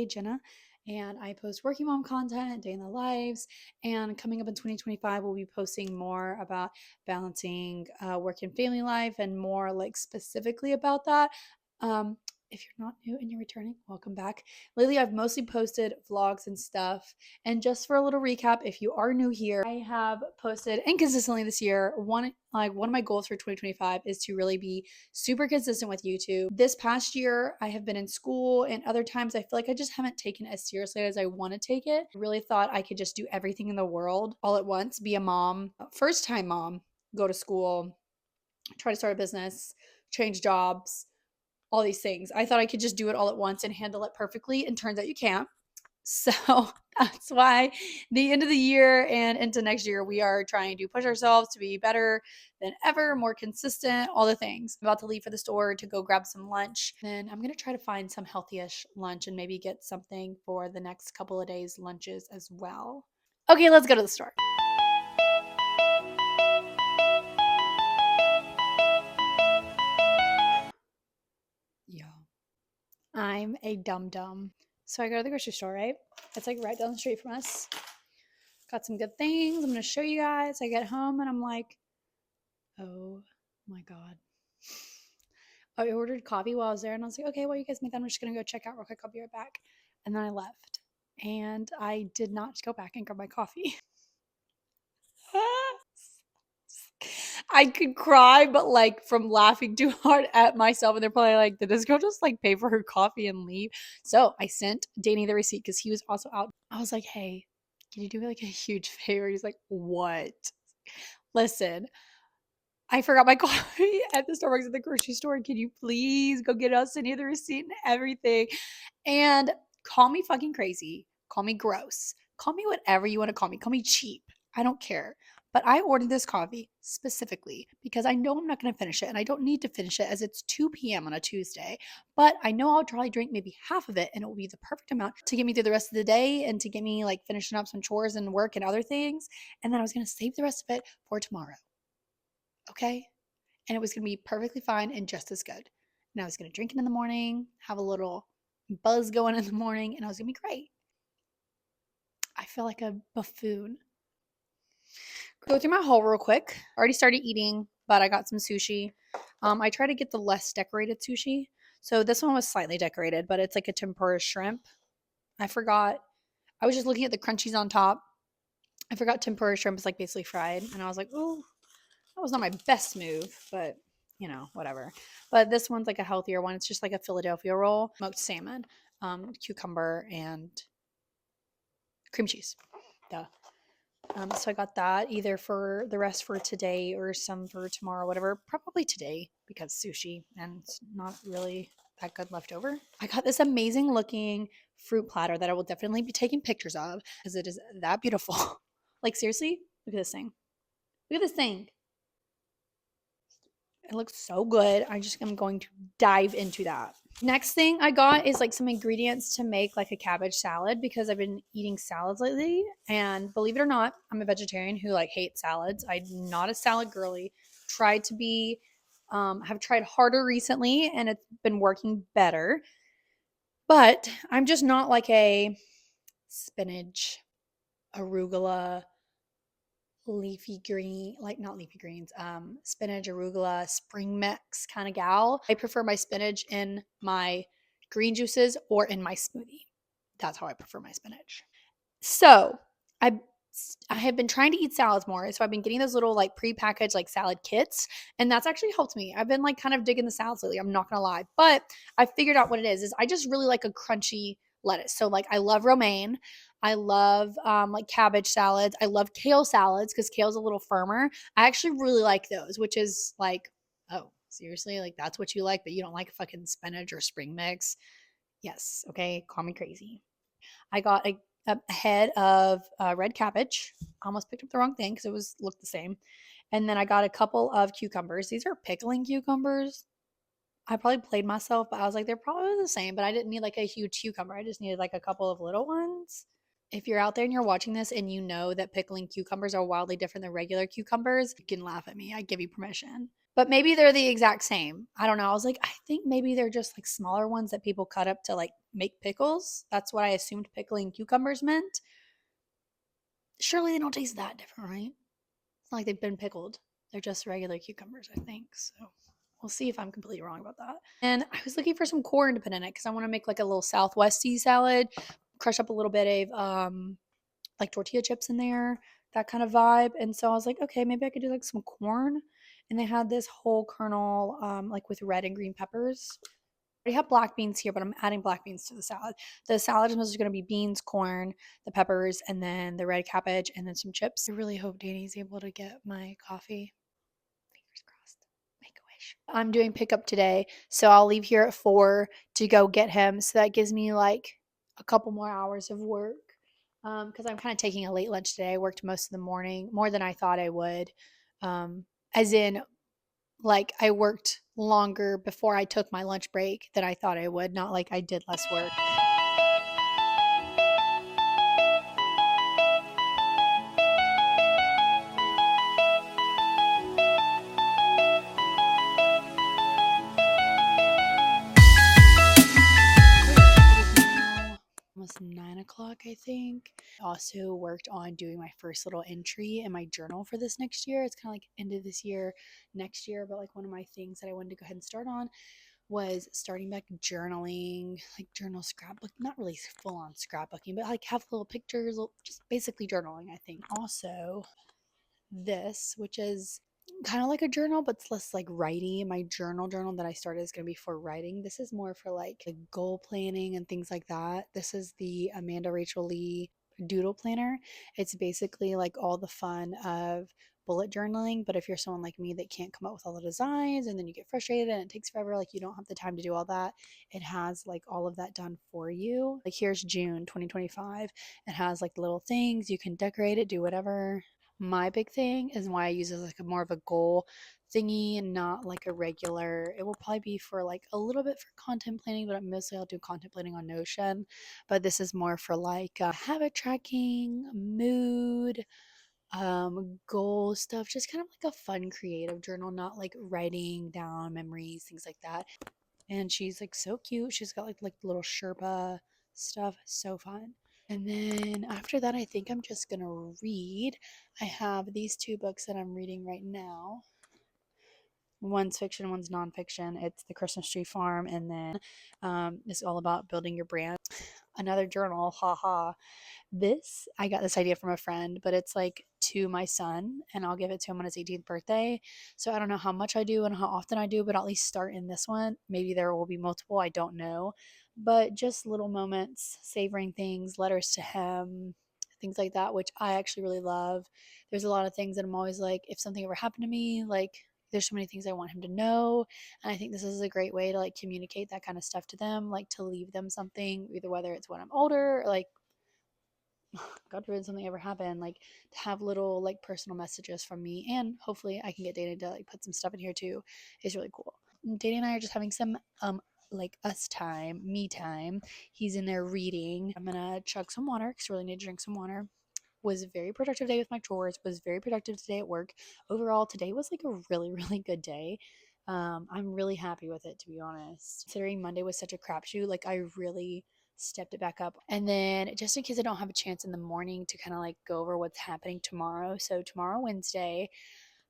birthday, Jenna, and I post working mom content, day in the lives. And coming up in 2025, we'll be posting more about balancing work and family life and more like specifically about that. Um, if you're not new and you're returning, welcome back. Lately, I've mostly posted vlogs and stuff. And just for a little recap, if you are new here, I have posted inconsistently this year. One of my goals for 2025 is to really be super consistent with YouTube. This past year, I have been in school, and other times I feel like I just haven't taken it as seriously as I want to take it. I really thought I could just do everything in the world all at once, be a mom, first time mom, go to school, try to start a business, change jobs, all these things. I thought I could just do it all at once and handle it perfectly, and turns out you can't. So that's why the end of the year and into next year, we are trying to push ourselves to be better than ever, more consistent, all the things. I'm about to leave for the store to go grab some lunch. Then I'm going to try to find some healthy-ish lunch and maybe get something for the next couple of days' lunches as well. Okay, let's go to the store. Yeah. I'm a dum dum. So I go to the grocery store, right? It's like right down the street from us. Got some good things. I'm going to show you guys. I get home and I'm like, oh my God. I ordered coffee while I was there and I was like, okay, well, you guys make that. I'm just going to go check out real quick. I'll be right back. And then I left and I did not go back and grab my coffee. I could cry, but like from laughing too hard at myself. And they're probably like, did this girl just like pay for her coffee and leave? So I sent Danny the receipt because he was also out. I was like, hey, can you do me like a huge favor? He's like, what? Listen, I forgot my coffee at the Starbucks at the grocery store. Can you please go get us any of the receipt and everything? And call me fucking crazy. Call me gross. Call me whatever you want to call me. Call me cheap. I don't care. But I ordered this coffee specifically because I know I'm not going to finish it and I don't need to finish it as it's 2 p.m. on a Tuesday. But I know I'll probably drink maybe half of it and it will be the perfect amount to get me through the rest of the day and to get me like finishing up some chores and work and other things. And then I was going to save the rest of it for tomorrow. Okay? And it was going to be perfectly fine and just as good. And I was going to drink it in the morning, have a little buzz going in the morning, and I was going to be great. I feel like a buffoon. Go through my haul real quick. Already started eating, but I got some sushi. I try to get the less decorated sushi. So this one was slightly decorated, but it's like a tempura shrimp. I forgot. I was just looking at the crunchies on top. I forgot tempura shrimp is like basically fried. And I was like, oh, that was not my best move, but you know, whatever. But this one's like a healthier one. It's just like a Philadelphia roll, smoked salmon, cucumber, and cream cheese. Duh. So I got that either for the rest for today or some for tomorrow, whatever. Probably today because sushi and it's not really that good left over. I got this amazing looking fruit platter that I will definitely be taking pictures of because it is that beautiful. Like seriously, look at this thing. Look at this thing. It looks so good. I just am going to dive into that. Next thing I got is like some ingredients to make like a cabbage salad because I've been eating salads lately. And believe it or not, I'm a vegetarian who like hates salads. I'm not a salad girly. Tried to be, have tried harder recently and it's been working better. But I'm just not like a spinach, arugula, leafy green, like not leafy greens, spinach, arugula, spring mix kind of gal. I prefer my spinach in my green juices or in my smoothie. That's how I prefer my spinach. So I I have been trying to eat salads more. So I've been getting those little like prepackaged like salad kits, and that's actually helped me. I've been like kind of digging the salads lately. I'm not gonna lie, but I figured out what it is I just really like a crunchy lettuce. So like I love romaine. I love like cabbage salads. I love kale salads because kale's a little firmer. I actually really like those, which is like, oh, seriously? Like that's what you like, but you don't like fucking spinach or spring mix? Yes, okay, call me crazy. I got a head of red cabbage. I almost picked up the wrong thing because it was looked the same. And then I got a couple of cucumbers. These are pickling cucumbers. I probably played myself, but I was like, they're probably the same, but I didn't need like a huge cucumber. I just needed like a couple of little ones. If you're out there and you're watching this and you know that pickling cucumbers are wildly different than regular cucumbers, you can laugh at me. I give you permission. But maybe they're the exact same. I don't know. I was like, I think maybe they're just like smaller ones that people cut up to like make pickles. That's what I assumed pickling cucumbers meant. Surely they don't taste that different, right? It's not like they've been pickled. They're just regular cucumbers, I think. So we'll see if I'm completely wrong about that. And I was looking for some corn to put in it because I want to make like a little Southwesty salad, crush up a little bit of like tortilla chips in there, that kind of vibe. And so I was like, okay, maybe I could do like some corn. And they had this whole kernel, like with red and green peppers. I already have black beans here, but I'm adding black beans to the salad. The salad is going to be beans, corn, the peppers, and then the red cabbage, and then some chips. I really hope Danny's able to get my coffee. Fingers crossed. Make a wish. I'm doing pickup today, so I'll leave here at 4 to go get him. So that gives me like a couple more hours of work. Because I'm kind of taking a late lunch today. I worked most of the morning, more than I thought I would. As in, like I worked longer before I took my lunch break than I thought I would, not like I did less work. Almost 9 o'clock, I think. Also worked on doing my first little entry in my journal for this next year. It's kind of like end of this year, next year, but like one of my things that I wanted to go ahead and start on was starting back journaling, like journal scrapbook, not really full on scrapbooking, but like have little pictures, just basically journaling, I think. Also, this, which is kind of like a journal, but it's less like writing. My journal that I started is going to be for writing. This is more for like goal planning and things like that. This is the Amanda Rachel Lee doodle planner. It's basically like all the fun of bullet journaling, but if you're someone like me that can't come up with all the designs and then you get frustrated and it takes forever, like you don't have the time to do all that, it has like all of that done for you. Like here's June 2025. It has like little things you can decorate it, do whatever. My big thing is why I use it as like a more of a goal thingy and not like a regular. It will probably be for like a little bit for content planning, but mostly I'll do content planning on Notion. But this is more for like habit tracking, mood, goal stuff, just kind of like a fun creative journal, not like writing down memories, things like that. And she's like so cute. She's got like little Sherpa stuff, so fun. And then after that, I think I'm just gonna read. I have these two books that I'm reading right now. One's fiction, one's nonfiction. It's The Christmas Tree Farm, and then it's all about building your brand. Another journal, haha. This, I got this idea from a friend, but it's like to my son, and I'll give it to him on his 18th birthday. So I don't know how much I do and how often I do, but I'll at least start in this one. Maybe there will be multiple, I don't know. But just little moments, savoring things, letters to him, things like that, which I actually really love. There's a lot of things that I'm always like, if something ever happened to me, like, there's so many things I want him to know. And I think this is a great way to like communicate that kind of stuff to them, like to leave them something, either whether it's when I'm older or like God forbid something ever happened, like to have little like personal messages from me, and hopefully I can get Dana to like put some stuff in here too, is really cool. Dana and I are just having some like us time, me time. He's in there reading. I'm gonna chug some water because I really need to drink some water. Was a very productive day with my chores, was very productive today at work. Overall, today was like a really, really good day. I'm really happy with it, to be honest. Considering Monday was such a crapshoot, like I really stepped it back up. And then just in case I don't have a chance in the morning to kind of like go over what's happening tomorrow. So tomorrow, Wednesday,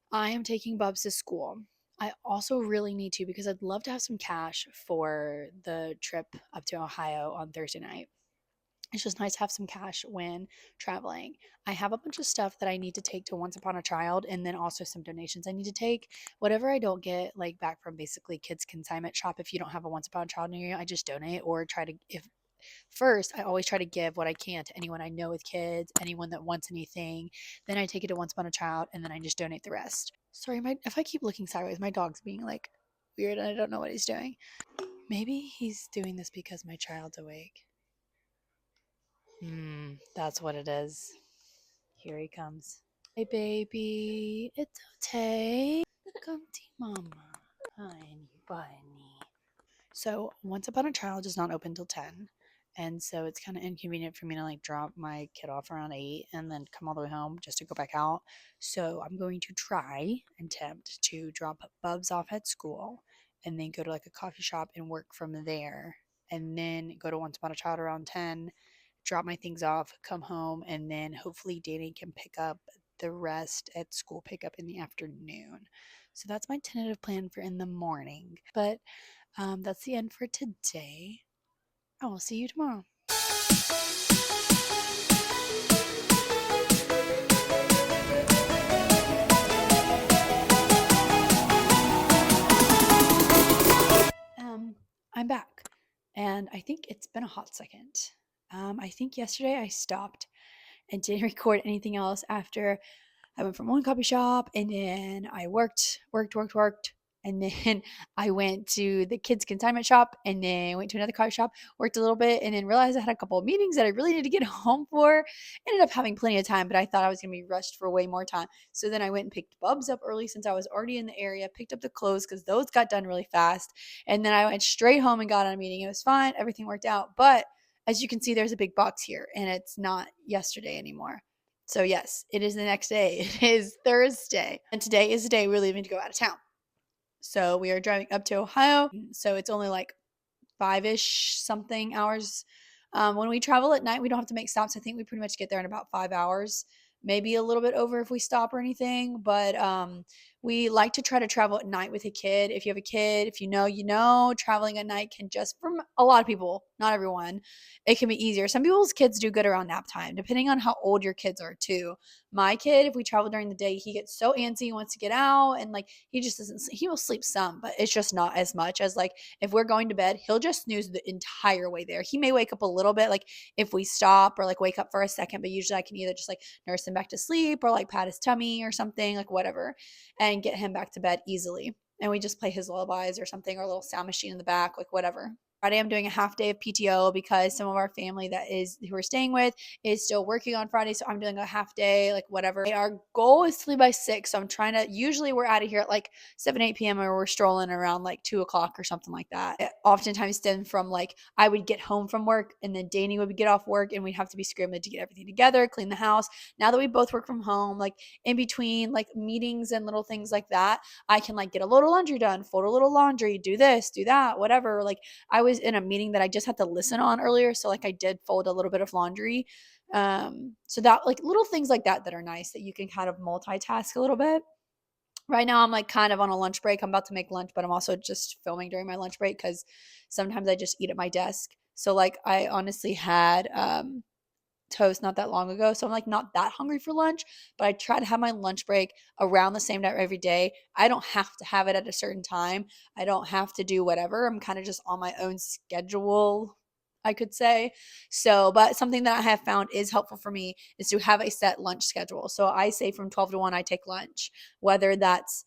I am taking Bubs to school. I also really need to because I'd love to have some cash for the trip up to Ohio on Thursday night. It's just nice to have some cash when traveling. I have a bunch of stuff that I need to take to Once Upon a Child, and then also some donations I need to take. Whatever I don't get like back from basically kids consignment shop, if you don't have a Once Upon a Child near you, I just donate or try to, if first I always try to give what I can to anyone I know with kids, anyone that wants anything. Then I take it to Once Upon a Child, and then I just donate the rest. Sorry, if I keep looking sideways, my dog's being like weird and I don't know what he's doing. Maybe he's doing this because my child's awake. That's what it is. Here he comes. Hey, baby. It's okay. Come to mama. Honey bunny. So, Once Upon a Child does not open till 10. And so it's kind of inconvenient for me to like drop my kid off around 8 and then come all the way home just to go back out. So I'm going to try and attempt to drop Bubs off at school and then go to like a coffee shop and work from there. And then go to Once Upon a Child around 10, drop my things off, come home, and then hopefully Danny can pick up the rest at school pickup in the afternoon. So that's my tentative plan for in the morning. But that's the end for today. I will see you tomorrow. I'm back, and I think it's been a hot second. I think yesterday I stopped and didn't record anything else after I went from one coffee shop and then I worked. And then I went to the kids' consignment shop and then went to another coffee shop, worked a little bit, and then realized I had a couple of meetings that I really needed to get home for. Ended up having plenty of time, but I thought I was going to be rushed for way more time. So then I went and picked Bubs up early since I was already in the area, picked up the clothes because those got done really fast. And then I went straight home and got on a meeting. It was fine. Everything worked out. But as you can see, there's a big box here and it's not yesterday anymore. So yes, it is the next day. It is Thursday. And today is the day we're leaving to go out of town. So we are driving up to Ohio. So it's only like 5-ish something hours. When we travel at night, we don't have to make stops. I think we pretty much get there in about 5 hours, maybe a little bit over if we stop or anything. But we like to try to travel at night with a kid. If you have a kid, if you know, traveling at night can just, from a lot of people, not everyone, it can be easier. Some people's kids do good around nap time, depending on how old your kids are too. My kid, if we travel during the day, he gets so antsy, he wants to get out, and like he just doesn't. He will sleep some, but it's just not as much as like if we're going to bed, he'll just snooze the entire way there. He may wake up a little bit, like if we stop or like wake up for a second, but usually I can either just like nurse him back to sleep or like pat his tummy or something, like whatever, and get him back to bed easily. And we just play his lullabies or something, or a little sound machine in the back, like whatever. Friday, I'm doing a half day of PTO because some of our family who we're staying with is still working on Friday. So I'm doing a half day, like whatever. Our goal is to leave by 6. So I'm trying to, usually we're out of here at like 7, 8 p.m. or we're strolling around like 2 o'clock or something like that. It oftentimes stemmed from like, I would get home from work and then Danny would get off work and we'd have to be scrambling to get everything together, clean the house. Now that we both work from home, like in between like meetings and little things like that, I can like get a little laundry done, fold a little laundry, do this, do that, whatever. Like I was in a meeting that I just had to listen on earlier. So like I did fold a little bit of laundry. So that like little things like that are nice that you can kind of multitask a little bit. Right now I'm like kind of on a lunch break. I'm about to make lunch, but I'm also just filming during my lunch break because sometimes I just eat at my desk. So like I honestly had toast not that long ago. So I'm like not that hungry for lunch, but I try to have my lunch break around the same time every day. I don't have to have it at a certain time. I don't have to do whatever. I'm kind of just on my own schedule, I could say. So, but something that I have found is helpful for me is to have a set lunch schedule. So I say from 12 to 1, I take lunch, whether that's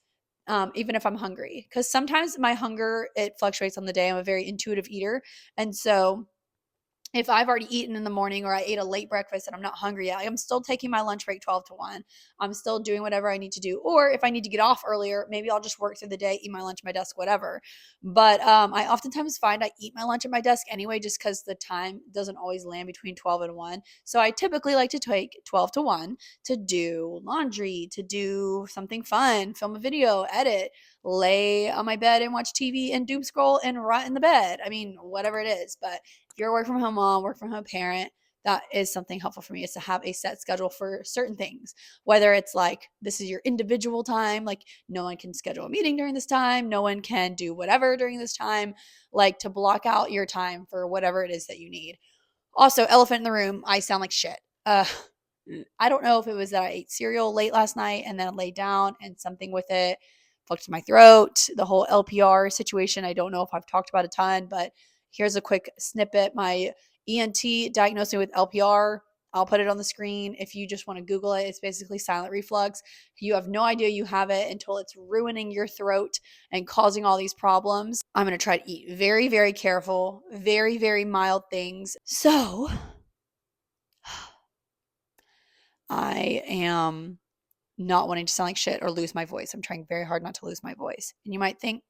even if I'm hungry, because sometimes my hunger, it fluctuates on the day. I'm a very intuitive eater. And so if I've already eaten in the morning or I ate a late breakfast and I'm not hungry yet, I'm still taking my lunch break 12 to 1. I'm still doing whatever I need to do. Or if I need to get off earlier, maybe I'll just work through the day, eat my lunch at my desk, whatever. But I oftentimes find I eat my lunch at my desk anyway, just because the time doesn't always land between 12 and 1. So I typically like to take 12 to 1 to do laundry, to do something fun, film a video, edit, lay on my bed and watch TV and doom scroll and rot in the bed. I mean, whatever it is. But if you're a work from home mom, work from home parent, that is something helpful for me, is to have a set schedule for certain things. Whether it's like this is your individual time, like no one can schedule a meeting during this time, no one can do whatever during this time, like to block out your time for whatever it is that you need. Also, elephant in the room, I sound like shit. I don't know if it was that I ate cereal late last night and then laid down and something with it fucked my throat. The whole LPR situation, I don't know if I've talked about a ton, but here's a quick snippet. My ENT diagnosed me with LPR. I'll put it on the screen. If you just want to Google it, it's basically silent reflux. You have no idea you have it until it's ruining your throat and causing all these problems. I'm going to try to eat very, very careful, very, very mild things. So I am not wanting to sound like shit or lose my voice. I'm trying very hard not to lose my voice. And you might think,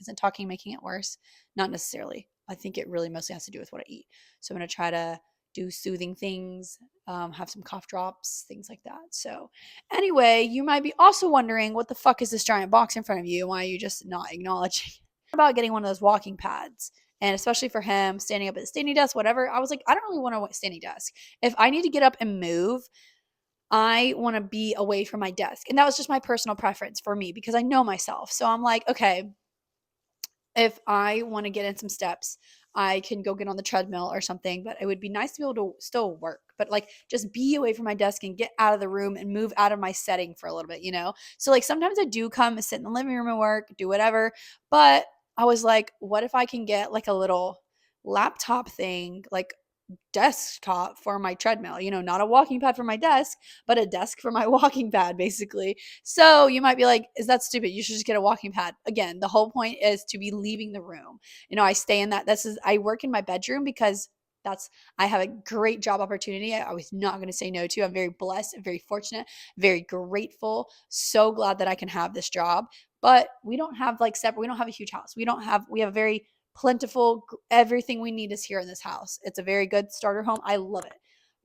isn't talking making it worse? Not necessarily. I think it really mostly has to do with what I eat. So I'm going to try to do soothing things, have some cough drops, things like that. So, anyway, you might be also wondering what the fuck is this giant box in front of you? Why are you just not acknowledging about getting one of those walking pads? And especially for him, standing up at the standing desk, whatever. I was like, I don't really want a standing desk. If I need to get up and move, I want to be away from my desk. And that was just my personal preference for me because I know myself. So I'm like, okay, if I want to get in some steps, I can go get on the treadmill or something, but it would be nice to be able to still work, but like just be away from my desk and get out of the room and move out of my setting for a little bit, you know? So like sometimes I do come and sit in the living room and work, do whatever, but I was like, what if I can get like a little laptop thing, like desktop for my treadmill, you know, not a walking pad for my desk, but a desk for my walking pad, basically. So you might be like, is that stupid? You should just get a walking pad. Again, the whole point is to be leaving the room. You know, I stay in that. I work in my bedroom because I have a great job opportunity. I was not going to say no to. I'm very blessed, very fortunate, very grateful. So glad that I can have this job. But we don't have we don't have a huge house. We have a very plentiful, everything we need is here in this house. It's a very good starter home. I love it.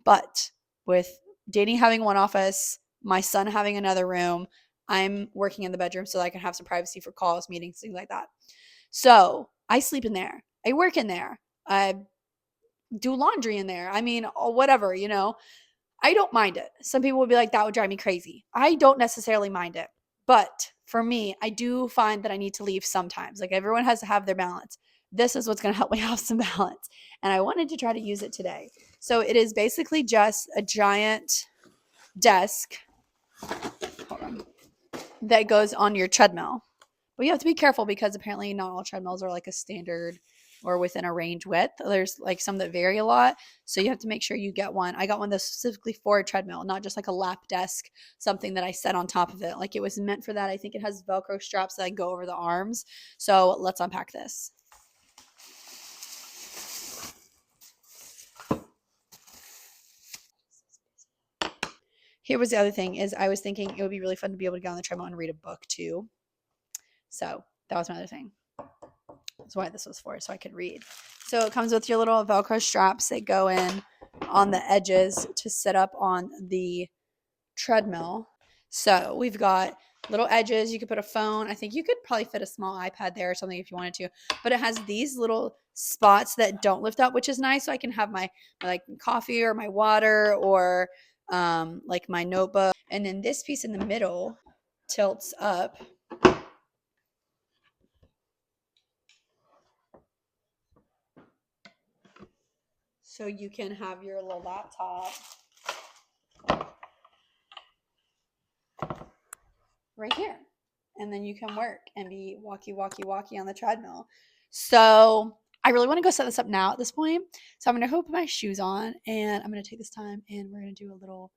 But with Danny having one office, my son having another room, I'm working in the bedroom so that I can have some privacy for calls, meetings, things like that. So I sleep in there. I work in there. I do laundry in there. I mean, whatever, you know. I don't mind it. Some people would be like, that would drive me crazy. I don't necessarily mind it. But for me, I do find that I need to leave sometimes. Like everyone has to have their balance. This is what's going to help me have some balance. And I wanted to try to use it today. So it is basically just a giant desk, hold on, that goes on your treadmill. But you have to be careful because apparently not all treadmills are like a standard or within a range width. There's like some that vary a lot. So you have to make sure you get one. I got one that's specifically for a treadmill, not just like a lap desk, something that I set on top of it. Like it was meant for that. I think it has Velcro straps that go over the arms. So let's unpack this. Here was the other thing is I was thinking it would be really fun to be able to get on the treadmill and read a book too. So that was my other thing. That's why this was for, so I could read. So it comes with your little Velcro straps that go in on the edges to sit up on the treadmill. So we've got little edges. You could put a phone. I think you could probably fit a small iPad there or something if you wanted to. But it has these little spots that don't lift up, which is nice. So I can have my like coffee or my water or like my notebook. And then this piece in the middle tilts up. So you can have your little laptop right here. And then you can work and be walkie on the treadmill. So I really want to go set this up now at this point. So I'm going to go put my shoes on and I'm going to take this time and we're going to do a little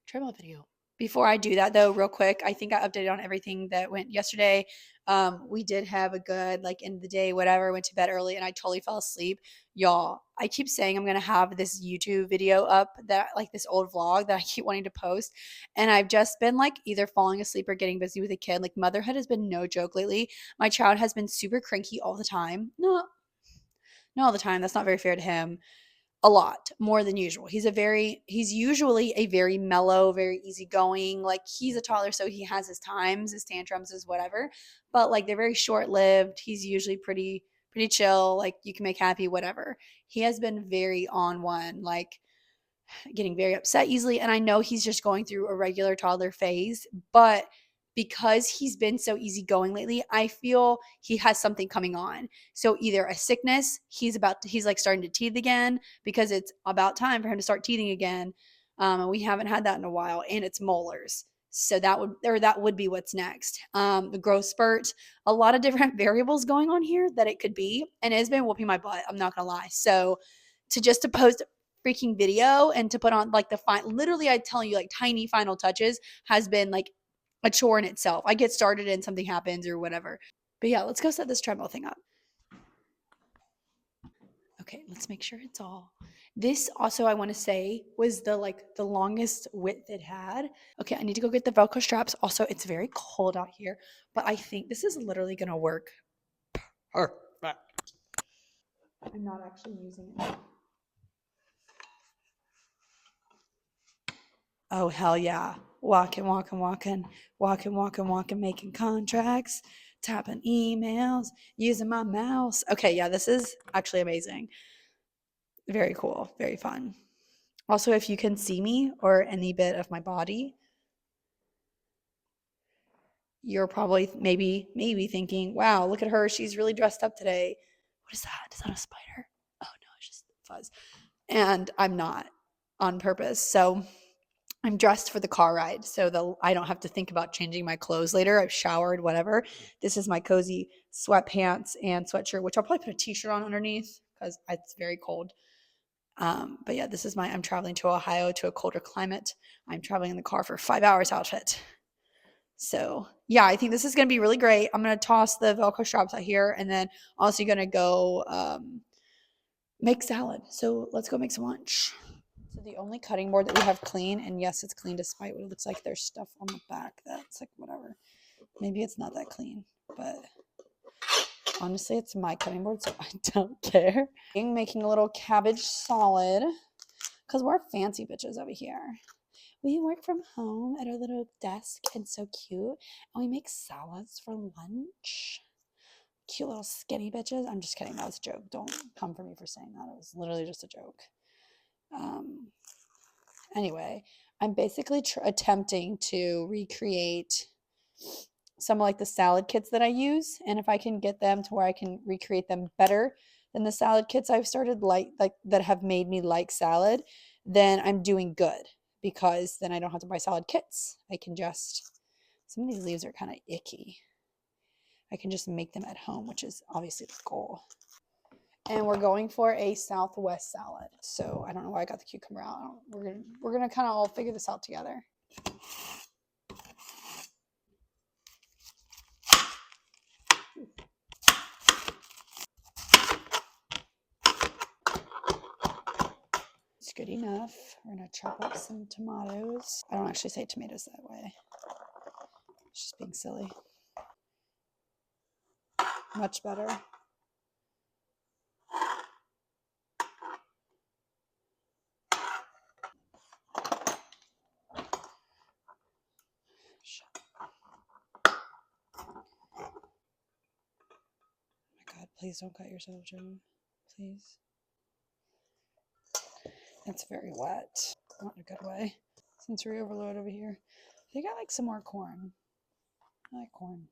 treadmill video. Before I do that though, real quick, I think I updated on everything that went yesterday. We did have a good like end of the day, whatever, went to bed early and I totally fell asleep. Y'all, I keep saying I'm gonna have this YouTube video up that like this old vlog that I keep wanting to post. And I've just been like either falling asleep or getting busy with a kid. Like motherhood has been no joke lately. My child has been super cranky all the time. No, not all the time. That's not very fair to him, a lot more than usual. He's usually a very mellow, very easygoing, like he's a toddler, so he has his times, his tantrums, his whatever. But like they're very short-lived. He's usually pretty chill, like you can make happy, whatever. He has been very on one, like getting very upset easily. And I know he's just going through a regular toddler phase, but because he's been so easygoing lately, I feel he has something coming on. So either a sickness, he's like starting to teeth again because it's about time for him to start teething again. And we haven't had that in a while, and it's molars. So that would be what's next. The growth spurt, a lot of different variables going on here that it could be, and it's been whooping my butt. I'm not gonna lie. So to post freaking video and to put on like literally I tell you like tiny final touches has been like a chore in itself. I get started and something happens or whatever. But yeah, let's go set this treadmill thing up. Okay, let's make sure it's all. This also I want to say was the longest width it had. Okay, I need to go get the Velcro straps. Also, it's very cold out here, but I think this is literally gonna work perfect. I'm not actually using it. Oh, hell yeah. Walking, walking, walking, walking, walking, walking, making contracts, tapping emails, using my mouse. Okay, yeah, this is actually amazing. Very cool, very fun. Also, if you can see me or any bit of my body, you're probably maybe thinking, wow, look at her. She's really dressed up today. What is that? Is that a spider? Oh no, it's just fuzz. And I'm not on purpose. So I'm dressed for the car ride so I don't have to think about changing my clothes later. I've showered, whatever. This is my cozy sweatpants and sweatshirt, which I'll probably put a t-shirt on underneath because it's very cold. But yeah, this is I'm traveling to Ohio to a colder climate. I'm traveling in the car for 5 hours outfit. So yeah, I think this is going to be really great. I'm going to toss the Velcro straps out here and then also going to go make salad. So let's go make some lunch. So the only cutting board that we have clean, and yes, it's clean despite what it looks like. There's stuff on the back that's like whatever. Maybe it's not that clean, but honestly, it's my cutting board, so I don't care. I'm making a little cabbage salad because we're fancy bitches over here. We work from home at our little desk and so cute, and we make salads for lunch. Cute little skinny bitches. I'm just kidding. That was a joke. Don't come for me for saying that. It was literally just a joke. Anyway, I'm basically attempting to recreate some of like the salad kits that I use, and if I can get them to where I can recreate them better than the salad kits I've started like that have made me like salad, then I'm doing good because then I don't have to buy salad kits. I can just some of these leaves are kind of icky. I can just make them at home, which is obviously the goal. And we're going for a Southwest salad. So I don't know why I got the cucumber out. We're gonna kind of all figure this out together. It's good enough. We're gonna chop up some tomatoes. I don't actually say tomatoes that way. It's just being silly. Much better. God, please don't cut yourself, Joe. Please. It's very wet. Not in a good way. Sensory overload over here. They got like some more corn. I like corn.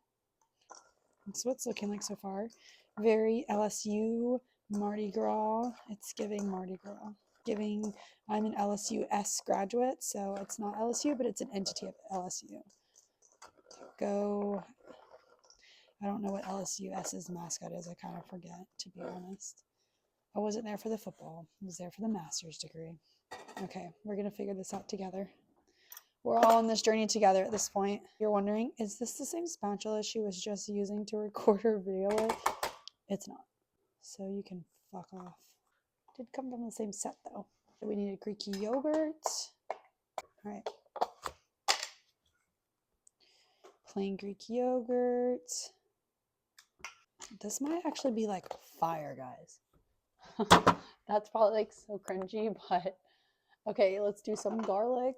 That's what it's looking like so far. Very LSU Mardi Gras. It's giving Mardi Gras. I'm an LSU S graduate, so it's not LSU, but it's an entity of LSU. Go. I don't know what LSUS's mascot is. I kind of forget, to be honest. I wasn't there for the football. I was there for the master's degree. Okay, we're going to figure this out together. We're all on this journey together at this point. You're wondering, is this the same spatula she was just using to record her video with? It's not. So you can fuck off. Did come from the same set though. We needed Greek yogurt. All right. Plain Greek yogurt. This might actually be like fire, guys. That's probably like so cringy, but okay, let's do some garlic.